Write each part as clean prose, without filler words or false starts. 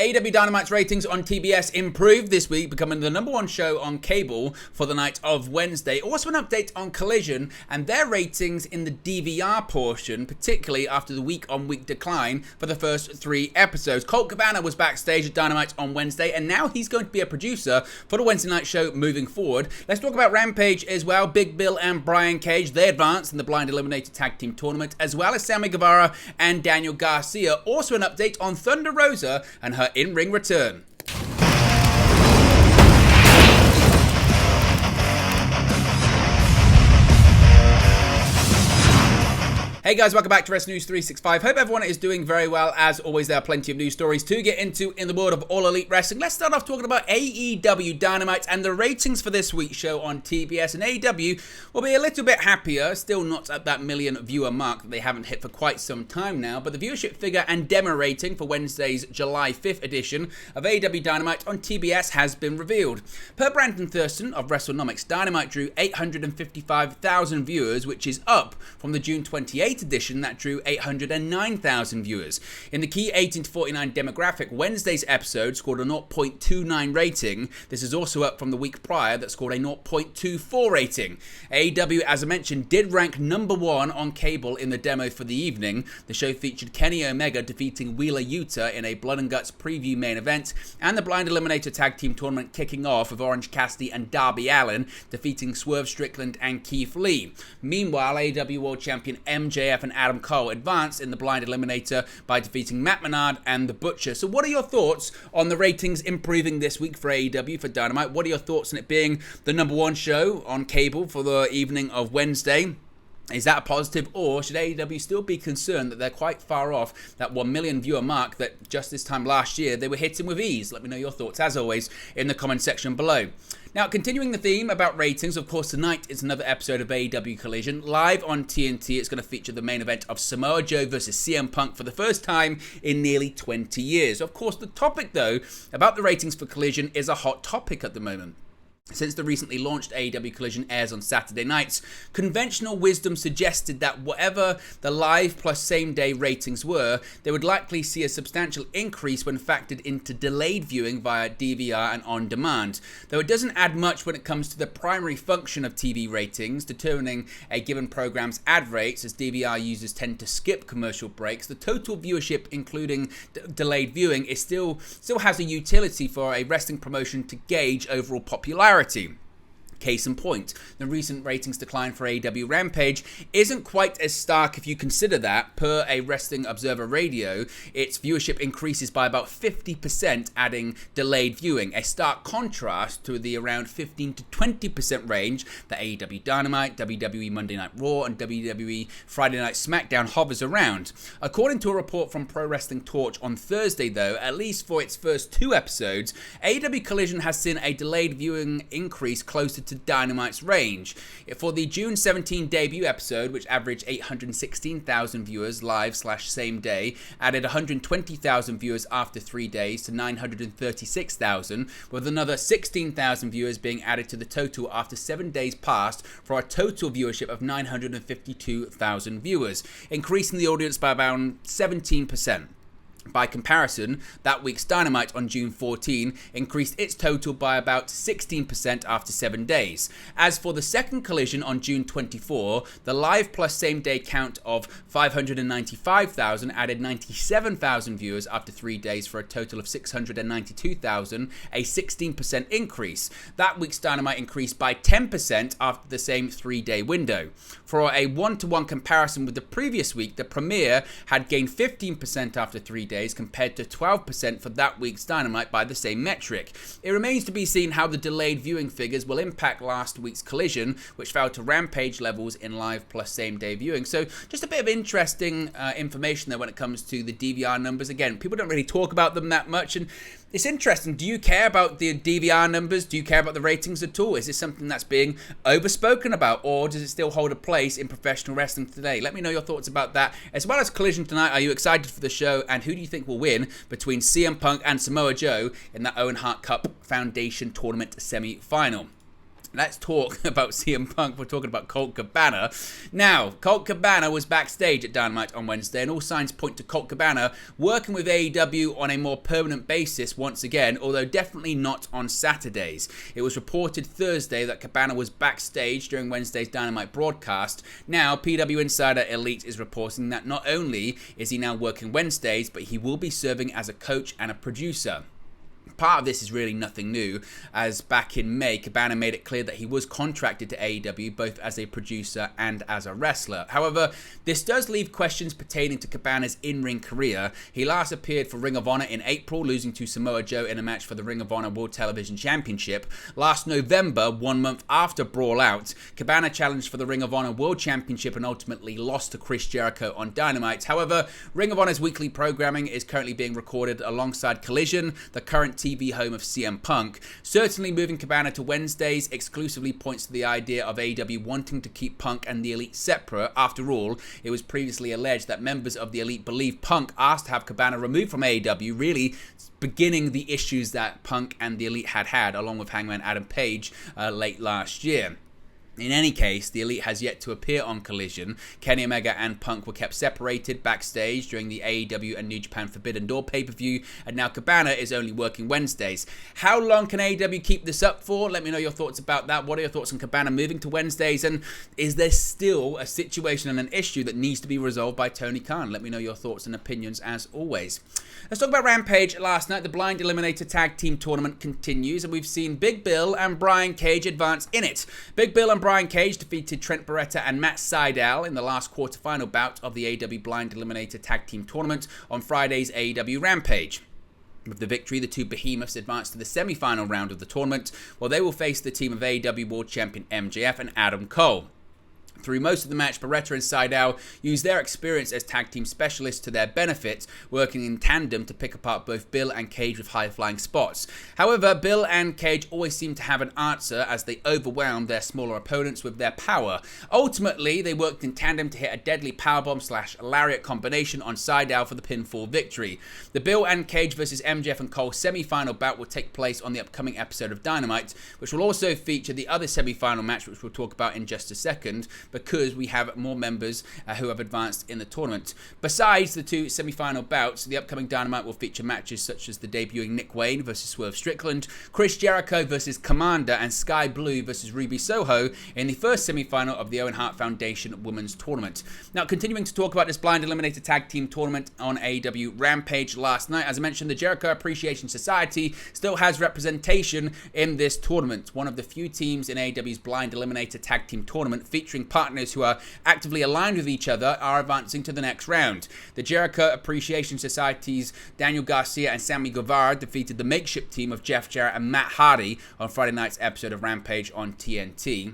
AEW Dynamite's ratings on TBS improved this week, becoming the #1 show on cable for the night of Wednesday. Also an update on Collision and their ratings in the DVR portion, particularly after the week-on-week decline for the first 3 episodes. COLT CABANA was backstage at Dynamite on Wednesday, and now he's going to be a producer for the Wednesday night show moving forward. Let's talk about Rampage as well. Big Bill and Brian Cage, they advanced in the Blind Eliminator Tag Team Tournament, as well as SAMMY GUEVARA and Daniel Garcia. Also an update on Thunder Rosa and her in-ring return. Hey guys, welcome back to Wrestling News 365. Hope everyone is doing very well. As always, there are plenty of news stories to get into in the world of All Elite Wrestling. Let's start off talking about AEW Dynamite and the ratings for this week's show on TBS. And AEW will be a little bit happier, still not at that million viewer mark that they haven't hit for quite some time now. But the viewership figure and demo rating for Wednesday's July 5th edition of AEW Dynamite on TBS has been revealed. Per Brandon Thurston of WrestleNomics, Dynamite drew 855,000 viewers, which is up from the June 28th edition that drew 809,000 viewers. In the key 18 to 49 demographic, Wednesday's episode scored a 0.29 rating. This is also up from the week prior that scored a 0.24 rating. AEW, as I mentioned, did rank #1 on cable in the demo for the evening. The show featured Kenny Omega defeating Wheeler Yuta in a Blood and Guts preview main event, and the Blind Eliminator Tag Team Tournament kicking off with Orange Cassidy and Darby Allin defeating Swerve Strickland and Keith Lee. Meanwhile, AEW World Champion MJF and Adam Cole advanced in the Blind Eliminator by defeating Matt Menard and The Butcher. So what are your thoughts on the ratings improving this week for AEW for Dynamite? What are your thoughts on it being the #1 show on cable for the evening of Wednesday? Is that a positive, or should AEW still be concerned that they're quite far off that 1 million viewer mark that just this time last year they were hitting with ease? Let me know your thoughts, as always, in the comment section below. Now, continuing the theme about ratings, of course, tonight is another episode of AEW Collision. Live on TNT, it's going to feature the main event of Samoa Joe versus CM Punk for the first time in nearly 20 years. Of course, the topic, though, about the ratings for Collision is a hot topic at the moment. Since the recently launched AEW Collision airs on Saturday nights, conventional wisdom suggested that whatever the live plus same-day ratings were, they would likely see a substantial increase when factored into delayed viewing via DVR and on-demand. Though it doesn't add much when it comes to the primary function of TV ratings, determining a given program's ad rates, as DVR users tend to skip commercial breaks, the total viewership, including delayed viewing, is still has a utility for a wrestling promotion to gauge overall popularity. Case in point, the recent ratings decline for AEW Rampage isn't quite as stark if you consider that, per a Wrestling Observer Radio, its viewership increases by about 50%, adding delayed viewing, a stark contrast to the around 15 to 20% range that AEW Dynamite, WWE Monday Night Raw, and WWE Friday Night SmackDown hovers around. According to a report from Pro Wrestling Torch on Thursday, though, at least for its first 2 episodes, AEW Collision has seen a delayed viewing increase closer to Dynamite's range. For the June 17 debut episode, which averaged 816,000 viewers live/same day, added 120,000 viewers after 3 days to 936,000, with another 16,000 viewers being added to the total after 7 days passed, for a total viewership of 952,000 viewers, increasing the audience by around 17%. By comparison, that week's Dynamite on June 14 increased its total by about 16% after 7 days. As for the second Collision on June 24, the live plus same day count of 595,000 added 97,000 viewers after 3 days for a total of 692,000, a 16% increase. That week's Dynamite increased by 10% after the same 3-day window. For a 1-to-1 comparison with the previous week, the premiere had gained 15% after 3 days compared to 12% for that week's Dynamite by the same metric. It remains to be seen how the delayed viewing figures will impact last week's Collision, which fell to Rampage levels in live plus same day viewing. So just a bit of interesting information there when it comes to the DVR numbers. Again, people don't really talk about them that much, and it's interesting. Do you care about the DVR numbers? Do you care about the ratings at all? Is this something that's being overspoken about, or does it still hold a place in professional wrestling today? Let me know your thoughts about that, as well as Collision tonight. Are you excited for the show, and who do you think will win between CM Punk and Samoa Joe in that Owen Hart Cup Foundation Tournament semi-final? Let's talk about CM Punk. We're talking about COLT CABANA. Now, COLT CABANA was backstage at Dynamite on Wednesday, and all signs point to COLT CABANA working with AEW on a more permanent basis once again, although definitely not on Saturdays. It was reported Thursday that CABANA was backstage during Wednesday's Dynamite broadcast. Now, PW Insider Elite is reporting that not only is he now working Wednesdays, but he will be serving as a coach and a producer. Part of this is really nothing new, as back in May, CABANA made it clear that he was contracted to AEW both as a producer and as a wrestler. However, this does leave questions pertaining to CABANA's in-ring career. He last appeared for Ring of Honor in April, losing to Samoa Joe in a match for the Ring of Honor World Television Championship. Last November, 1 month after Brawl Out, CABANA challenged for the Ring of Honor World Championship and ultimately lost to Chris Jericho on Dynamite. However, Ring of Honor's weekly programming is currently being recorded alongside Collision, the current TV home of CM Punk. Certainly moving CABANA to Wednesdays exclusively points to the idea of AEW wanting to keep Punk and the Elite separate. After all, it was previously alleged that members of the Elite believe Punk asked to have CABANA removed from AEW, really beginning the issues that Punk and the Elite had along with Hangman Adam Page late last year. In any case, the Elite has yet to appear on Collision. Kenny Omega and Punk were kept separated backstage during the AEW and New Japan Forbidden Door pay-per-view, and now CABANA is only working Wednesdays. How long can AEW keep this up for? Let me know your thoughts about that. What are your thoughts on CABANA moving to Wednesdays, and is there still a situation and an issue that needs to be resolved by Tony Khan? Let me know your thoughts and opinions as always. Let's talk about Rampage. Last night, the Blind Eliminator Tag Team Tournament continues, and we've seen Big Bill and Brian Cage advance in it. Big Bill and Brian Cage defeated Trent Beretta and Matt Sydal in the last quarterfinal bout of the AEW Blind Eliminator Tag Team Tournament on Friday's AEW Rampage. With the victory, the two behemoths advanced to the semi-final round of the tournament, where they will face the team of AEW World Champion MJF and Adam Cole. Through most of the match, Beretta and Sydal used their experience as tag team specialists to their benefit, working in tandem to pick apart both Bill and Cage with high-flying spots. However, Bill and Cage always seem to have an answer as they overwhelmed their smaller opponents with their power. Ultimately, they worked in tandem to hit a deadly powerbomb/lariat combination on Sydal for the pinfall victory. The Bill and Cage vs MJF and Cole semi-final bout will take place on the upcoming episode of Dynamite, which will also feature the other semi-final match, which we'll talk about in just a second, because we have more members who have advanced in the tournament. Besides the two semi-final bouts, the upcoming Dynamite will feature matches such as the debuting Nick Wayne versus Swerve Strickland, Chris Jericho versus Commander, and Sky Blue versus Ruby Soho in the first semi-final of the Owen Hart Foundation Women's Tournament. Now, continuing to talk about this Blind Eliminator Tag Team Tournament on AEW Rampage last night, as I mentioned, the Jericho Appreciation Society still has representation in this tournament. One of the few teams in AEW's Blind Eliminator Tag Team Tournament featuring partners who are actively aligned with each other are advancing to the next round. The Jericho Appreciation Society's Daniel Garcia and Sammy Guevara defeated the makeshift team of Jeff Jarrett and Matt Hardy on Friday night's episode of Rampage on TNT.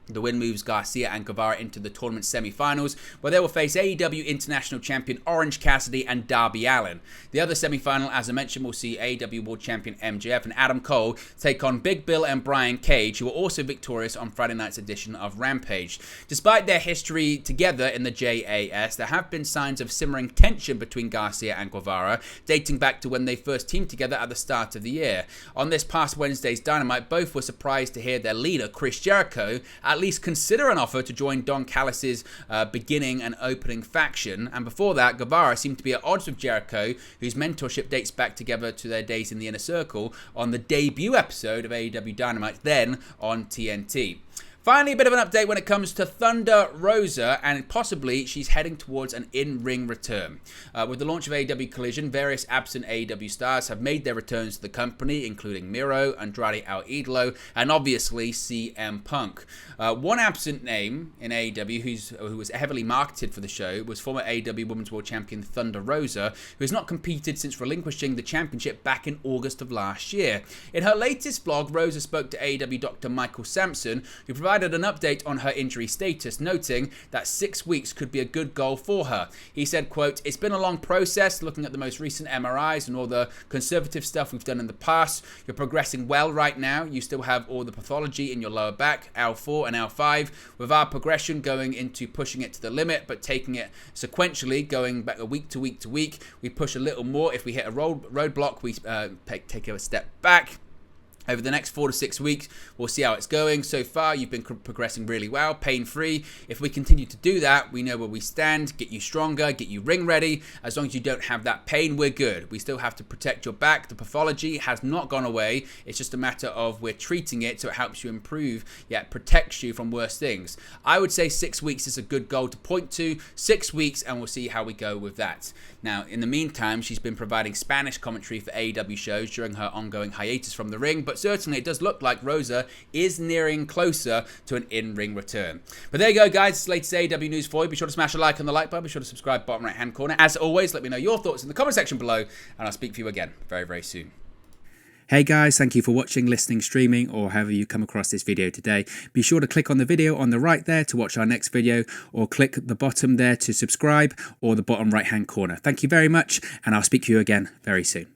The win moves Garcia and Guevara into the tournament semi-finals, where they will face AEW International Champion Orange Cassidy and Darby Allin. The other semi-final, as I mentioned, will see AEW World Champion MJF and Adam Cole take on Big Bill and Brian Cage, who were also victorious on Friday night's edition of Rampage. Despite their history together in the JAS, there have been signs of simmering tension between Garcia and Guevara, dating back to when they first teamed together at the start of the year. On this past Wednesday's Dynamite, both were surprised to hear their leader, Chris Jericho, at least consider an offer to join Don Callis' beginning and opening faction. And before that, Guevara seemed to be at odds with Jericho, whose mentorship dates back together to their days in the Inner Circle on the debut episode of AEW Dynamite, then on TNT. Finally, a bit of an update when it comes to Thunder Rosa, and possibly she's heading towards an in-ring return. With the launch of AEW Collision, various absent AEW stars have made their returns to the company, including Miro, Andrade El Idolo, and obviously CM Punk. One absent name in AEW who was heavily marketed for the show was former AEW Women's World Champion Thunder Rosa, who has not competed since relinquishing the championship back in August of last year. In her latest vlog, Rosa spoke to AEW Dr. Michael Sampson, who provided an update on her injury status, noting that 6 weeks could be a good goal for her. He said, quote, "It's been a long process looking at the most recent MRIs and all the conservative stuff we've done in the past. You're progressing well right now. You still have all the pathology in your lower back, L4 and L5. With our progression going into pushing it to the limit, but taking it sequentially, going back week to week to week, we push a little more. If we hit a roadblock, we take a step back. Over the next 4 to 6 weeks, we'll see how it's going. So far, you've been progressing really well, pain-free. If we continue to do that, we know where we stand, get you stronger, get you ring ready. As long as you don't have that pain, we're good. We still have to protect your back. The pathology has not gone away. It's just a matter of we're treating it so it helps you improve, yet protects you from worse things. I would say 6 weeks is a good goal to point to. 6 weeks, and we'll see how we go with that. Now, in the meantime, she's been providing Spanish commentary for AEW shows during her ongoing hiatus from the ring, but certainly it does look like Rosa is nearing closer to an in-ring return. But there you go, guys. It's latest AEW news for you. Be sure to smash a like on the like button. Be sure to subscribe bottom right-hand corner. As always, let me know your thoughts in the comment section below, and I'll speak to you again very, very soon. Hey guys, thank you for watching, listening, streaming, or however you come across this video today. Be sure to click on the video on the right there to watch our next video, or click the bottom there to subscribe, or the bottom right-hand corner. Thank you very much, and I'll speak to you again very soon.